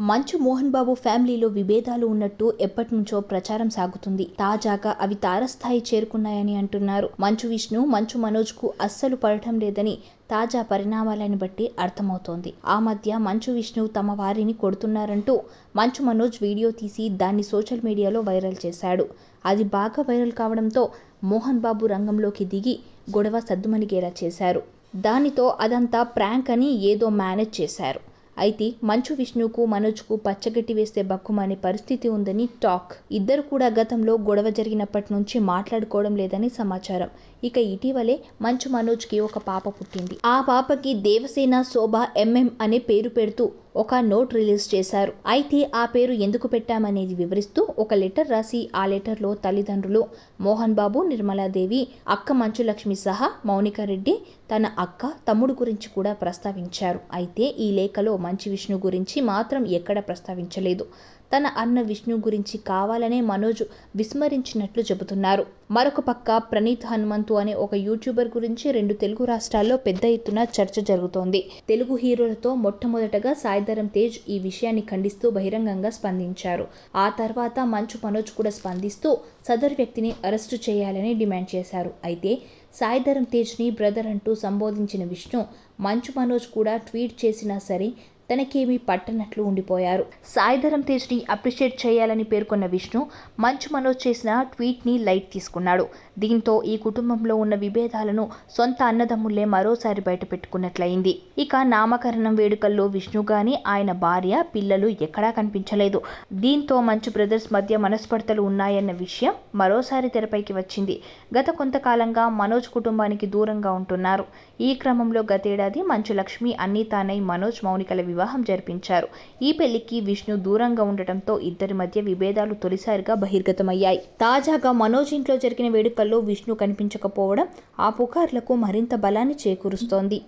మంచు మోహన్ బాబు ఫ్యామిలీలో విభేదాలు ఉన్నట్టు ఎప్పటినుంచో ప్రచారం సాగుతుంది. తాజాగా అవి తారస్థాయి చేరుకున్నాయని అంటున్నారు. మంచు విష్ణు, మంచు మనోజ్ కు అస్సలు పడటం లేదని తాజా పరిణామాలను బట్టి అర్థమవుతోంది. ఆ మధ్య మంచు విష్ణు తమ వారిని కొడుతున్నారంటూ మంచు మనోజ్ వీడియో తీసి దాన్ని సోషల్ మీడియాలో వైరల్ చేశాడు. అది బాగా వైరల్ కావడంతో మోహన్ బాబు రంగంలోకి దిగి గొడవ సద్దుమణిగేలా చేశారు. దానితో అదంతా ప్రాంక్ అని ఏదో మేనేజ్ చేశారు. అయితే మంచు విష్ణుకు, మనోజ్కు పచ్చగడ్డి వేస్తే బక్కుమనే పరిస్థితి ఉందని టాక్. ఇద్దరు కూడా గతంలో గొడవ జరిగినప్పటి నుంచి మాట్లాడుకోవడం లేదని సమాచారం. ఇక ఇటీవలే మంచు మనోజ్కి ఒక పాప పుట్టింది. ఆ పాపకి దేవసేన శోభ ఎంఎం అనే పేరు పెడుతూ ఒక నోట్ రిలీజ్ చేశారు. అయితే ఆ పేరు ఎందుకు పెట్టామనేది వివరిస్తూ ఒక లెటర్ రాసి ఆ లెటర్లో తల్లిదండ్రులు మోహన్ బాబు, నిర్మలాదేవి, అక్క మంచులక్ష్మి సహా మౌనిక రెడ్డి, తన అక్క, తమ్ముడు గురించి కూడా ప్రస్తావించారు. అయితే ఈ లేఖలో మంచు విష్ణు గురించి మాత్రం ఎక్కడ ప్రస్తావించలేదు. తన అన్న విష్ణు గురించి కావాలనే మనోజ్ విస్మరించినట్లు చెబుతున్నారు. మరొక పక్క ప్రణీత్ హనుమంతు అనే ఒక యూట్యూబర్ గురించి 2 తెలుగు రాష్ట్రాల్లో పెద్ద ఎత్తున చర్చ జరుగుతోంది. తెలుగు హీరోలతో మొట్టమొదటగా సాయిధరమ్ తేజ్ ఈ విషయాన్ని ఖండిస్తూ బహిరంగంగా స్పందించారు. ఆ తర్వాత మంచు మనోజ్ కూడా స్పందిస్తూ సదరు వ్యక్తిని అరెస్టు చేయాలని డిమాండ్ చేశారు. అయితే సాయిధరమ్ తేజ్ని బ్రదర్ అంటూ సంబోధించిన విష్ణు, మంచు మనోజ్ కూడా ట్వీట్ చేసినా సరే తనకేమీ పట్టనట్లు ఉండిపోయారు. సాయిధరమ్ తేజ్ని అప్రిషియేట్ చేయాలని పేర్కొన్న విష్ణు, మంచు మనోజ్ చేసిన ట్వీట్ని లైట్ తీసుకున్నాడు. దీంతో ఈ కుటుంబంలో ఉన్న విభేదాలను సొంత అన్నదమ్ముళ్లే మరోసారి బయటపెట్టుకున్నట్లయింది. ఇక నామకరణం వేడుకల్లో విష్ణు గాని, ఆయన భార్య, పిల్లలు ఎక్కడా కనిపించలేదు. దీంతో మంచు బ్రదర్స్ మధ్య మనస్పర్ధలు ఉన్నాయన్న విషయం మరోసారి తెరపైకి వచ్చింది. గత కొంతకాలంగా మనోజ్ కుటుంబానికి దూరంగా ఉంటున్నారు. ఈ క్రమంలో గతేడాది మంచు లక్ష్మి, అన్నీ తానై, మనోజ్, మౌనికల వివాహం జరిపించారు. ఈ పెళ్లికి విష్ణు దూరంగా ఉండటంతో ఇద్దరి మధ్య విభేదాలు తొలిసారిగా బహిర్గతమయ్యాయి. తాజాగా మనోజ్ ఇంట్లో జరిగిన వేడుకల్లో విష్ణు కనిపించకపోవడం ఆ పుకార్లకు మరింత బలాన్ని చేకూరుస్తోంది.